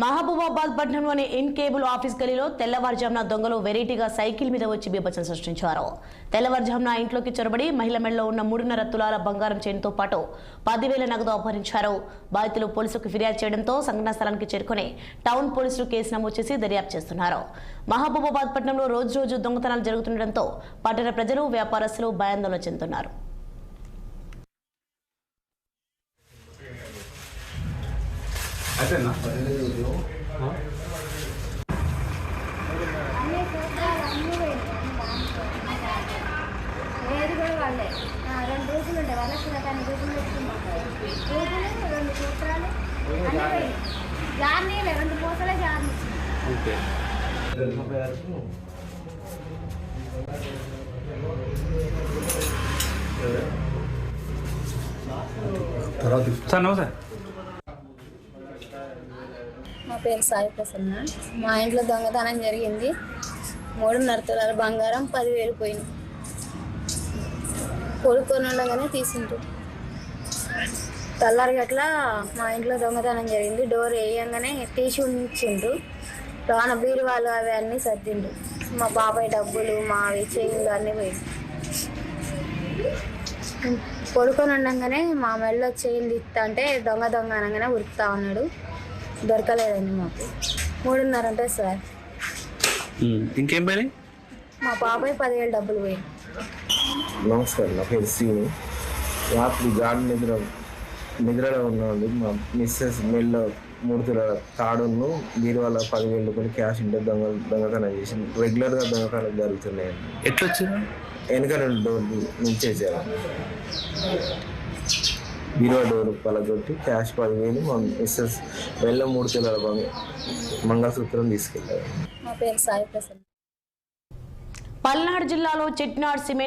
మహబూబాబాద్ పట్టణంలోని in cable office గలీలో తెల్లవారుజామున దొంగలు వెరైటీగా సైకిల్ మీద వచ్చి బీభత్సం సృష్టించారు. తెల్లవారుజామున ఇంట్లోకి చొరబడి మహిళ మెడలో ఉన్న 3.5 తులాల బంగారం చైన్తో పాటు 10,000 నగదు అపహరించారు. బాధితులు పోలీసులకు ఫిర్యాదు చేయడంతో సంఘటనా స్థలానికి చేరుకుని టౌన్ పోలీసులు కేసు నమోదు చేసి దర్యాప్తు చేస్తున్నారు. మహబూబాబాద్ పట్టణంలో రోజు దొంగతనాలు జరుగుతుండటంతో పట్టణ ప్రజలు, వ్యాపారస్తులు భయాందోళన చెందుతున్నారు. ఏది కూడా వాళ్ళే 2 రోజులు ఉండే వాళ్ళకి 10 రోజులు పెట్టుకున్నాం. 2 సంవత్సరాలు అన్నీ జార్నీ 2 పూసలే జార్నీ. మా పేరు సాయి ప్రసన్న. మా ఇంట్లో దొంగతనం జరిగింది. 3.5 తులాల బంగారం, 10,000 పోయింది. కొడుకొని ఉండగానే తీసిండ్రు. తెల్లారి గట్లా మా ఇంట్లో దొంగతనం జరిగింది. డోర్ వేయంగానే తీసి ఉంచిండ్రు. లోన బీరువాళ్ళు అవి అన్నీ సర్దిండ్రు. మా బాబాయ్ డబ్బులు, మా చైన్లు అన్నీ పోయింది. కొడుకొని ఉండగానే మా మెడలో చైన్ తీస్తా అంటే దొంగ అనగానే ఉరుకుతా ఉన్నాడు. దొరకలేదండి మాకు. 3.5 ఉంటుంది సార్. ఇంకేం పోయి మా బాబాయ్ 10,000 డబ్బులు పోయింది. నమస్కారం, నా పేరు శ్రీను. రాత్రి గాఢ నిద్రలో ఉన్నది. మా మిస్సెస్ మెల్లో 3 తులాల తాడును బీరువాళ్ళ 10,000 రూపాయలు క్యాష్ ఉంటే దొంగతనం చేసి రెగ్యులర్గా దొంగతనం జరుగుతున్నాయండి. ఎట్లా వచ్చింది? వెనక 2 డోర్లు నుంచి వేసారు. బీరువా డోర్ పలగొట్టి క్యాష్ 10,000, మా మిస్సెస్ మెల్లో 3 తులాల మంగళసూత్రం తీసుకెళ్ళారు. మా పేరు సాయి ప్రసన్న. పల్నాడు జిల్లాలో చెట్నాడ్ సిమెంట్